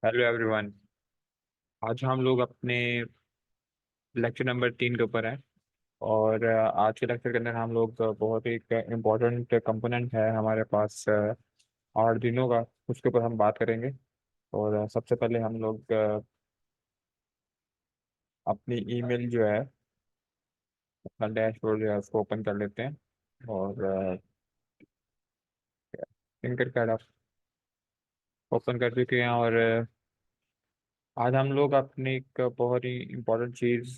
Hello everyone. आज हम लोग अपने लेक्चर नंबर 3 के ऊपर हैं। और आज के लेक्चर के अंदर हम लोग बहुत ही इम्पोर्टेंट कंपोनेंट है हमारे पास आर्डिनो का, उसके ऊपर हम बात करेंगे। और सबसे पहले हम लोग अपनी ईमेल जो है, अपना डैशबोर्ड जो है उसको ओपन कर लेते हैं। और थिंकर कैड आप ओपन कर चुके हैं। और आज हम लोग अपनी एक बहुत ही इम्पोर्टेंट चीज़,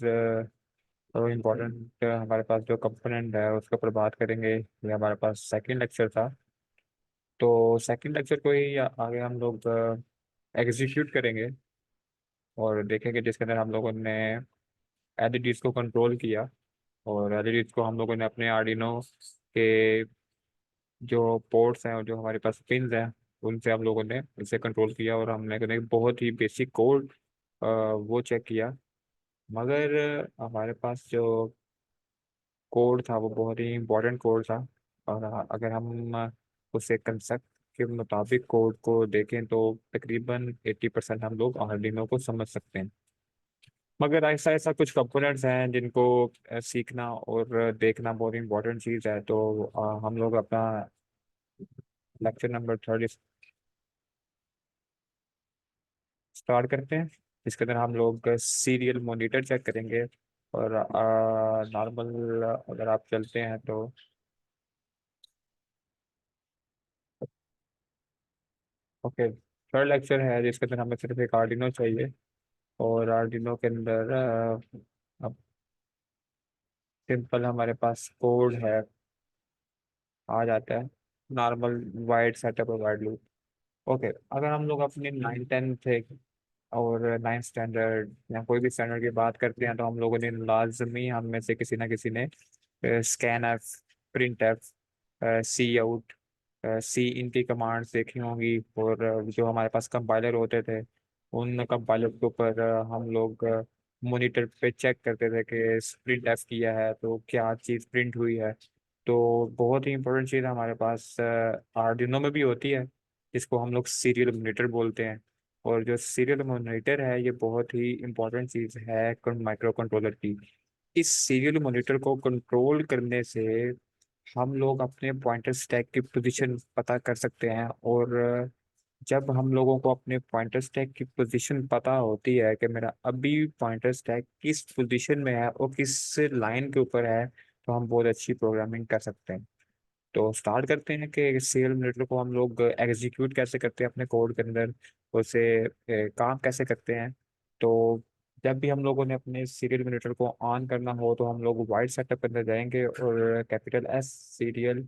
तो इम्पोर्टेंट हमारे पास जो कंपोनेंट है उसके ऊपर बात करेंगे। ये हमारे पास सेकंड लेक्चर था, तो सेकंड लेक्चर को ही आगे हम लोग एग्जीक्यूट करेंगे और देखेंगे, जिसके अंदर हम लोगों ने एलईडीज को कंट्रोल किया। और एलईडीज को हम लोगों ने अपने आर्डिनो के जो पोर्ट्स हैं और जो हमारे पास पिंस हैं उनसे हम लोगों ने इसे कंट्रोल किया। और हमने बहुत ही बेसिक कोड वो चेक किया। मगर हमारे पास जो कोड था वो बहुत ही इम्पोर्टेंट कोड था। और अगर हम उसे कंसेप्ट के मुताबिक कोड को देखें तो तकरीबन 80% हम लोग आर्डिनो को समझ सकते हैं। मगर ऐसा ऐसा कुछ कंपोनेंट्स हैं जिनको सीखना और देखना बहुत इम्पोर्टेंट चीज़ है। तो हम लोग अपना लेक्चर नंबर 3 स्टार्ट करते हैं। इसके अंदर हम लोग सीरियल मॉनिटर चेक करेंगे। और नॉर्मल अगर आप चलते हैं तो ओके, थर्ड लेक्चर है जिसके अंदर हमें सिर्फ एक आर्डिनो चाहिए। और आर्डिनो के अंदर अब सिंपल हमारे पास कोड है, आ जाता है नॉर्मल वाइड सेटअप और वाइड लूप। ओके, अगर हम लोग अपने 9th 10th और 9th स्टैंडर्ड या कोई भी स्टैंडर्ड की बात करते हैं तो हम लोगों ने लाजमी हम में से किसी ना किसी ने स्कैन एफ, प्रिंट एफ, सी आउट, सी इनकी कमांड्स देखी होंगी। और जो हमारे पास कंपाइलर होते थे उन कंपाइलर के ऊपर हम लोग मॉनिटर पे चेक करते थे कि प्रिंट एफ किया है तो क्या चीज़ प्रिंट हुई है। तो बहुत ही इंपॉर्टेंट चीज़ हमारे पास आर्डिनो में भी होती है, जिसको हम लोग सीरियल मॉनिटर बोलते हैं। और जो सीरियल मॉनिटर है ये बहुत ही इंपॉर्टेंट चीज़ है माइक्रो कंट्रोलर की। इस सीरियल मॉनिटर को कंट्रोल करने से हम लोग अपने पॉइंटर स्टैक की पोजीशन पता कर सकते हैं। और जब हम लोगों को अपने पॉइंटर स्टैक की पोजीशन पता होती है कि मेरा अभी पॉइंटर स्टैक किस पोजीशन में है और किस लाइन के ऊपर है, तो हम बहुत अच्छी प्रोग्रामिंग कर सकते हैं। तो स्टार्ट करते हैं कि सीरियल मॉनिटर को हम लोग एग्जीक्यूट कैसे करते हैं अपने कोड के अंदर, उसे काम कैसे करते हैं। तो जब भी हम लोगों ने अपने सीरियल मॉनिटर को ऑन करना हो तो हम लोग वाइड सेटअप के अंदर जाएंगे और capital S serial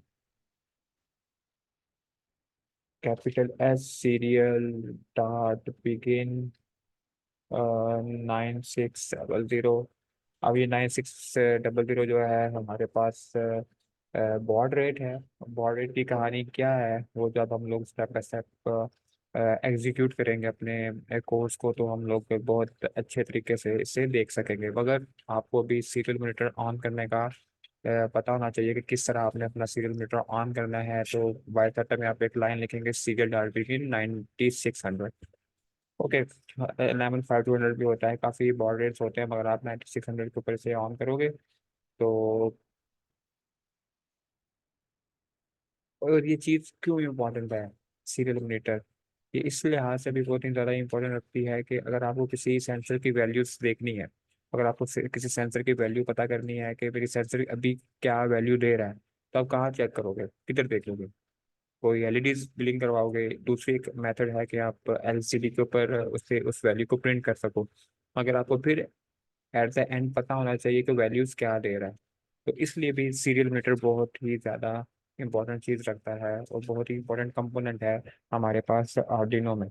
dot begin 9600। अब ये 9600 जो है हमारे पास बॉड रेट है। बॉड रेट की कहानी क्या है, वो जब हम लोग स्टेप बाय स्टेप एग्जीक्यूट करेंगे अपने कोर्स को तो हम लोग बहुत अच्छे तरीके से इसे देख सकेंगे। मगर आपको भी सीरियल मॉनिटर ऑन करने का पता होना चाहिए कि किस तरह आपने अपना सीरियल मॉनिटर ऑन करना है। तो बाय सेटअप में आप एक लाइन लिखेंगे, सीरियल डाल दीजिए 9600। ओके, 115200 भी होता है, काफ़ी बॉड रेट्स होते हैं, मगर आप 9600 के ऊपर से ऑन करोगे तो। और ये चीज़ क्यों इम्पोर्टेंट है सीरियल मॉनिटर, ये इस लिहाज से भी बहुत ही ज़्यादा इंपॉर्टेंट रखती है कि अगर आपको किसी सेंसर की वैल्यूज देखनी है, अगर आपको किसी सेंसर की वैल्यू पता करनी है कि मेरी सेंसर अभी क्या वैल्यू दे रहा है, तो आप कहाँ चेक करोगे, किधर देख लोगे? कोई एलईडीज बिलिंग करवाओगे। दूसरी एक मेथड है कि आप एलसीडी के ऊपर उससे उस वैल्यू को प्रिंट कर सको। मगर आपको फिर एट द एंड पता होना चाहिए कि वैल्यूज क्या दे रहा है। तो इसलिए भी सीरियल मीटर बहुत ही ज़्यादा इंपॉर्टेंट चीज़ रखता है और बहुत ही इंपॉर्टेंट कंपोनेंट है हमारे पास आर्डिनो में।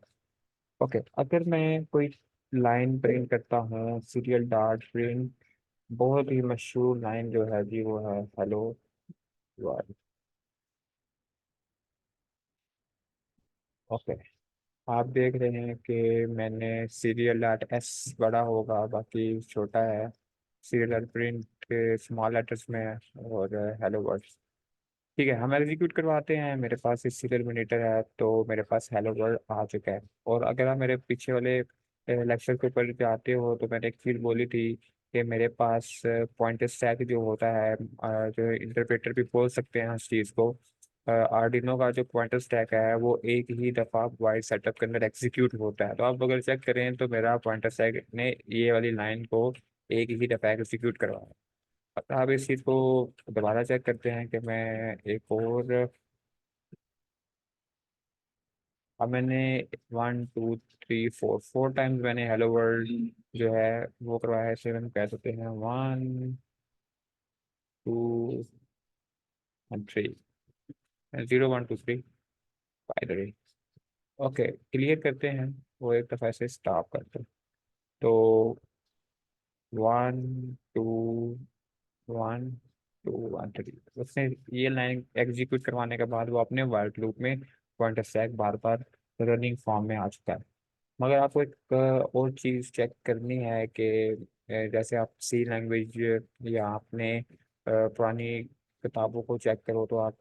ओके, अगर मैं कोई लाइन प्रिंट करता हूँ, सीरियल डॉट प्रिंट, बहुत ही मशहूर लाइन जो है जी वो है हेलो वर्ल्ड। ओके, आप देख रहे हैं कि मैंने सीरियल डॉट एस बड़ा होगा, बाकी छोटा है। सीरियल प्रिंट के स्मॉल लेटर्स में है और हेलो वर्ल्ड। ठीक है, हम एग्जीक्यूट करवाते हैं, मेरे पास एक सीरियल मॉनिटर है, तो मेरे पास हेलो वर्ल्ड आ चुका है। और अगर आप मेरे पीछे वाले लेक्चर के ऊपर जाते हो तो मैंने एक चीज़ बोली थी कि मेरे पास पॉइंटर स्टैक जो होता है, जो इंटरप्रेटर भी बोल सकते हैं उस चीज़ को, आर्डिनो का जो पॉइंटर स्टैक है वो एक ही दफ़ा वाइड सेटअप के अंदर एग्जीक्यूट होता है। तो आप अगर चेक करें तो मेरा पॉइंटर स्टैक ने ये वाली लाइन को एक ही दफ़ा एग्जीक्यूट करवाया। अब इस चीज़ को दोबारा चेक करते हैं कि मैं एक और, अब मैंने 1 2 3 4 4 टाइम्स मैंने हेलो वर्ल्ड जो है वो करवाया है। इसे हम कह सकते हैं 1 2 3, 0 1 2 3 ओके, क्लियर करते हैं, वो एक दफ़ा ऐसे स्टॉप करते हैं। तो 1 2 1 2 1 3, उसने ये लाइन एग्जीक्यूट करवाने के बाद वो अपने वाइल्ड लूप में पॉइंटर स्टैक बार बार रनिंग फॉर्म में आ चुका है। मगर आपको एक और चीज़ चेक करनी है कि जैसे आप सी लैंग्वेज या आपने पुरानी किताबों को चेक करो तो आप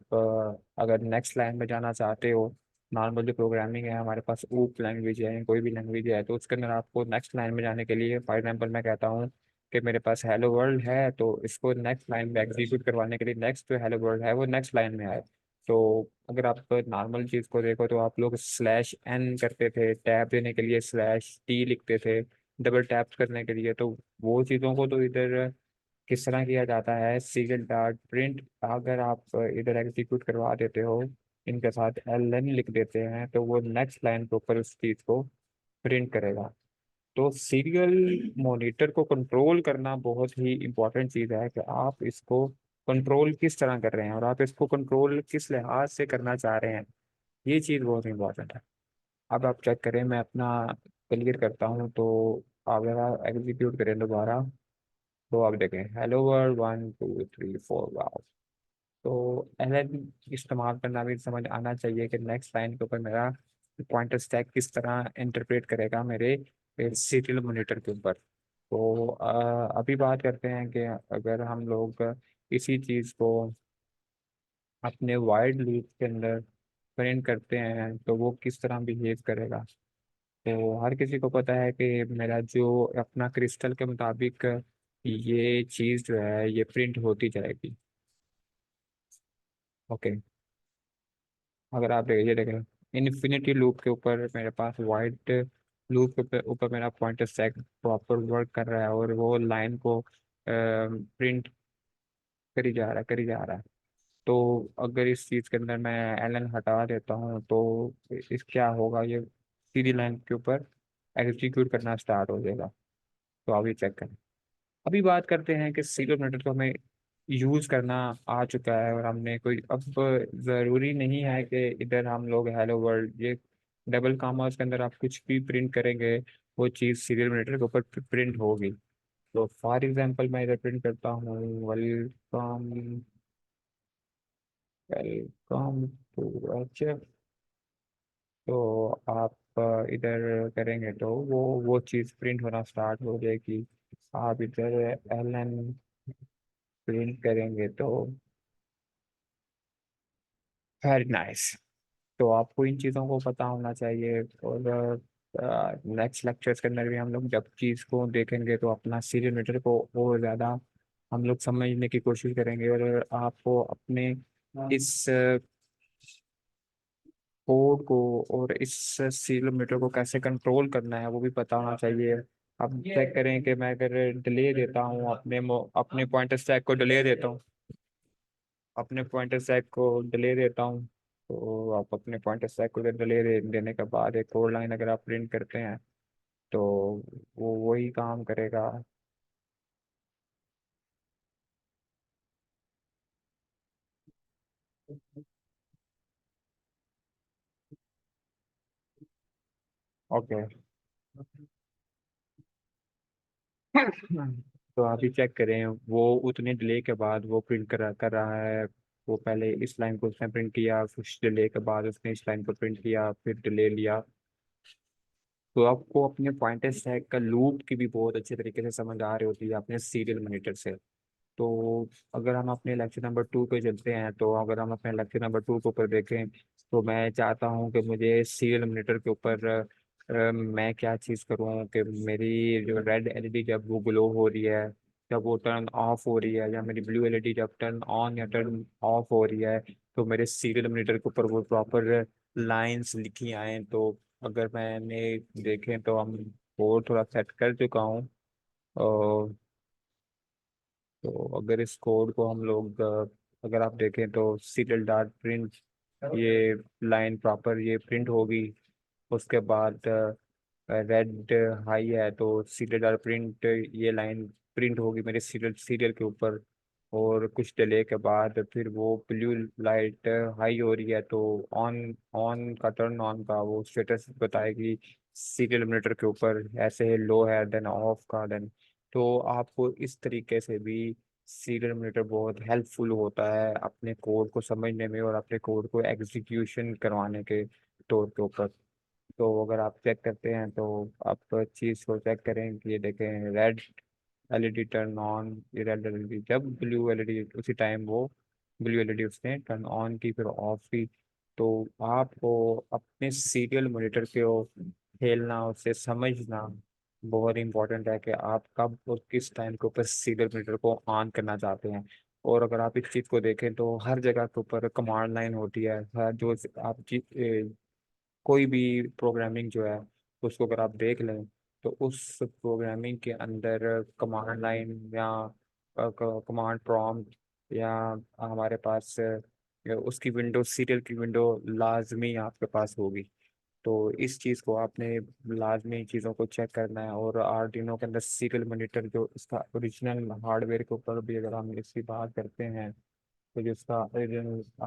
अगर नेक्स्ट लाइन में जाना चाहते हो, नॉर्मल जो प्रोग्रामिंग है हमारे पास ऊप लैंग्वेज है, कोई भी लैंग्वेज है, तो उसके अंदर आपको नेक्स्ट लाइन में जाने के लिए, फॉर एग्जाम्पल मैं कहता हूँ कि मेरे पास हेलो वर्ल्ड है, तो इसको नेक्स्ट लाइन में एग्जीक्यूट करवाने के लिए नेक्स्ट जो हेलो वर्ल्ड है वो नेक्स्ट लाइन में आए। तो अगर आप नॉर्मल चीज़ को देखो तो आप लोग /n करते थे, टैब देने के लिए /t लिखते थे, डबल टैप करने के लिए। तो वो चीज़ों को तो इधर किस तरह किया जाता है, सीरियल डॉट प्रिंट अगर आप इधर एग्जीक्यूट करवा देते हो, इनके साथ ln लिख देते हैं, तो वो नेक्स्ट लाइन के ऊपर उस चीज़ को प्रिंट करेगा। तो सीरियल मॉनिटर को कंट्रोल करना बहुत ही इंपॉर्टेंट चीज़ है कि आप इसको कंट्रोल किस तरह कर रहे हैं और आप इसको कंट्रोल किस लिहाज से करना चाह रहे हैं, ये चीज़ बहुत इंपॉर्टेंट है। अब आप चेक करें, मैं अपना क्लियर करता हूँ, तो अगर आप एग्जीक्यूट करें दोबारा तो आप देखें हेलो वर्ल्ड 1 2 3 4 वाओ। तो एलन इस्तेमाल करना भी समझ आना चाहिए कि नेक्स्ट लाइन के ऊपर मेरा पॉइंटर स्टैक किस तरह इंटरप्रेट करेगा मेरे सीरियल मॉनिटर के ऊपर। तो अभी बात करते हैं कि अगर हम लोग इसी चीज़ को अपने वाइड लूप के अंदर प्रिंट करते हैं तो वो किस तरह बिहेव करेगा। तो हर किसी को पता है कि मेरा जो अपना क्रिस्टल के मुताबिक ये चीज़ जो है ये प्रिंट होती जाएगी। ओके, अगर आप ये देखें इन्फिनिटी लूप के ऊपर मेरे पास वाइट लूप के ऊपर मेरा पॉइंटर स्टैक प्रॉपर वर्क कर रहा है और वो लाइन को प्रिंट करी जा रहा है, करी जा रहा है। तो अगर इस चीज़ के अंदर मैं एलन हटा देता हूँ तो इस क्या होगा, ये सीधी लाइन के ऊपर एग्जीक्यूट करना स्टार्ट हो जाएगा। तो अभी चेक करें। अभी बात करते हैं कि सीरियल मैटर को हमें यूज़ करना आ चुका है और हमने कोई अब ज़रूरी नहीं है कि इधर हम लोग हेलो वर्ल्ड ये डबल कामास के अंदर आप कुछ भी प्रिंट करेंगे वो चीज़ सीरियल मैटर के ऊपर प्रिंट होगी। तो फॉर एग्जांपल मैं इधर प्रिंट करता हूँ वेलकम, वेलकम टू एचएफ। तो आप इधर करेंगे तो वो चीज़ प्रिंट होना स्टार्ट हो जाएगी। आप इधर एलन प्रिंट करेंगे तो वेरी नाइस। तो आपको इन चीज़ों को पता होना चाहिए। और नेक्स्ट लेक्चर्स के अंदर भी हम लोग जब चीज़ को देखेंगे तो अपना सीरियल मीटर को और ज़्यादा हम लोग समझने की कोशिश करेंगे और आपको अपने इस कोड को और इस सीरियल मीटर को कैसे कंट्रोल करना है वो भी पता होना चाहिए। अब चेक करें कि मैं अगर डिले देता हूँ अपने पॉइंटर स्टैक को डिले देता हूँ, अपने पॉइंटर स्टैक को डिले देता हूँ, तो आप अपने पॉइंटर स्टैक को देने के बाद एक कोड लाइन अगर आप प्रिंट करते हैं तो वो वही काम करेगा। ओके, तो अभी चेक करें, वो उतने डिले के बाद वो प्रिंट कर रहा है। वो पहले इस लाइन को उसने प्रिंट किया, फिर डिले के बाद उसने इस लाइन को प्रिंट किया, फिर डिले लिया। तो आपको अपने पॉइंटर स्टैक का लूप की भी बहुत अच्छे तरीके से समझ आ रही होती है अपने सीरियल मॉनिटर से। तो अगर हम अपने लेक्चर नंबर 2 पे चलते हैं, तो अगर हम अपने लेक्चर नंबर 2 के ऊपर देखें, तो मैं चाहता हूँ कि मुझे सीरियल मॉनिटर के ऊपर मैं क्या चीज़ करूँ कि मेरी जो रेड एलईडी जब वो ग्लो हो रही है, जब वो टर्न ऑफ हो रही है, या मेरी ब्लू एलईडी जब टर्न ऑन या टर्न ऑफ हो रही है, तो मेरे सीरियल मॉनिटर के ऊपर वो प्रॉपर लाइंस लिखी आए। तो अगर मैंने देखें तो हम कोड थोड़ा सेट कर चुका हूँ। और तो अगर इस कोड को हम लोग अगर आप देखें तो सीरियल डॉट प्रिंट, ये लाइन प्रॉपर ये प्रिंट होगी। उसके बाद रेड हाई है तो सीरियल डॉट प्रिंट, ये लाइन प्रिंट होगी मेरे सीरियल सीरियल के ऊपर। और कुछ डिले के बाद फिर वो ब्लू लाइट हाई हो रही है, तो ऑन ऑन का टर्न ऑन का वो स्टेटस बताएगी सीरियल मॉनिटर के ऊपर। ऐसे लो है देन ऑफ का देन। तो आपको इस तरीके से भी सीरियल मॉनिटर बहुत हेल्पफुल होता है अपने कोड को समझने में और अपने कोड को एग्जीक्यूशन करवाने के तौर के ऊपर। तो अगर आप चेक करते हैं तो आप चीज़ को चेक करें कि ये देखें रेड एलईडी टर्न ऑन, ये रेड एलईडी जब ब्लू एलईडी उसी टाइम वो ब्लू एलईडी उसने टर्न ऑन की फिर ऑफ की। तो आपको अपने सीरियल मॉनिटर को खेलना, उससे समझना बहुत इंपॉर्टेंट है कि आप कब और किस टाइम के ऊपर सीरियल मॉनिटर को ऑन करना चाहते हैं। और अगर आप इस चीज़ को देखें तो हर जगह के ऊपर कमांड लाइन होती है। हर जो आप कोई भी प्रोग्रामिंग जो है उसको अगर आप देख लें, तो उस प्रोग्रामिंग के अंदर कमांड लाइन या कमांड प्रॉम्प्ट या हमारे पास या उसकी विंडो सीरियल की विंडो लाजमी आपके पास होगी। तो इस चीज़ को आपने लाजमी चीज़ों को चेक करना है। और आर्डिनो के अंदर सीरियल मॉनिटर जो इसका ओरिजिनल हार्डवेयर के ऊपर भी अगर हम इसकी बात करते हैं, तो जिसका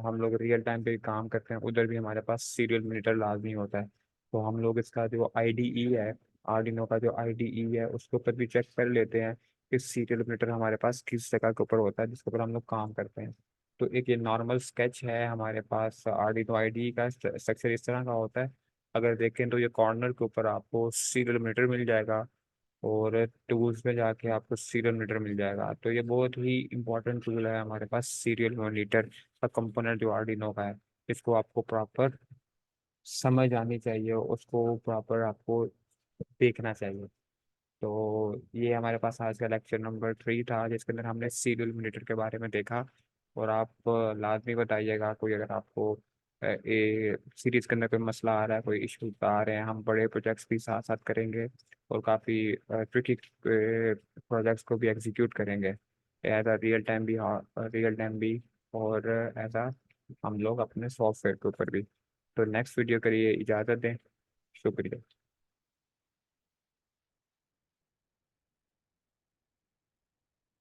हम लोग रियल टाइम पे काम करते हैं उधर भी हमारे पास सीरियल मॉनिटर लाजमी होता है। तो हम लोग इसका जो आईडीई है, आर्डिनो का जो आईडीई है, उसके ऊपर भी चेक कर लेते हैं कि सीरियल मॉनिटर हमारे पास किस जगह के ऊपर होता है जिसके ऊपर हम लोग काम करते हैं। तो एक ये नॉर्मल स्केच है हमारे पास आर्डिनो आईडीई का। स्ट्रक्चर इस तरह का होता है। अगर देखें तो ये कॉर्नर के ऊपर आपको सीरियल मॉनिटर मिल जाएगा, और टूल्स में जाके आपको सीरियल मॉनिटर मिल जाएगा। तो ये बहुत ही इंपॉर्टेंट टूल है हमारे पास सीरियल मॉनिटर का कंपोनेंट जो आर्डिनो का है। इसको आपको प्रॉपर समझ आनी चाहिए, उसको प्रॉपर आपको देखना चाहिए। तो ये हमारे पास आज का लेक्चर नंबर 3 था जिसके अंदर हमने सीरियल मॉनिटर के बारे में देखा। और आप लाजमी बताइएगा कोई अगर आपको ए सीरीज के अंदर कोई मसला आ रहा है, कोई इशू आ रहे हैं। हम बड़े प्रोजेक्ट्स भी साथ साथ करेंगे और काफ़ी ट्रिकी प्रोजेक्ट्स को भी एग्जीक्यूट करेंगे एज अ रियल टाइम भी, और एज अ हम लोग अपने सॉफ्टवेयर के ऊपर भी। तो नेक्स्ट वीडियो के लिए इजाज़त दें। शुक्रिया।